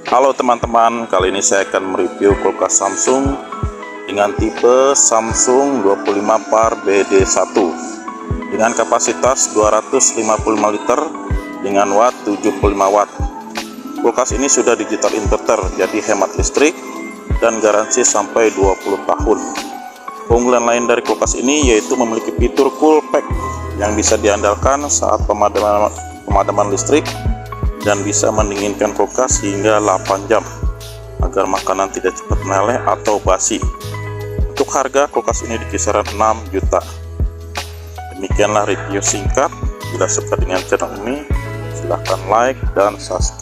Halo teman-teman, kali ini saya akan mereview kulkas Samsung dengan tipe Samsung 25VAR-BD1 dengan kapasitas 255 liter dengan watt 75 watt. Kulkas ini sudah digital inverter, jadi hemat listrik dan garansi sampai 20 tahun. Keunggulan lain dari kulkas ini yaitu memiliki fitur cool pack yang bisa diandalkan saat pemadaman listrik dan bisa mendinginkan kulkas hingga 8 jam agar makanan tidak cepat meleleh atau basi. Untuk harga kulkas ini di kisaran 6 juta. Demikianlah review singkat. Bila suka dengan channel ini, silahkan like dan subscribe.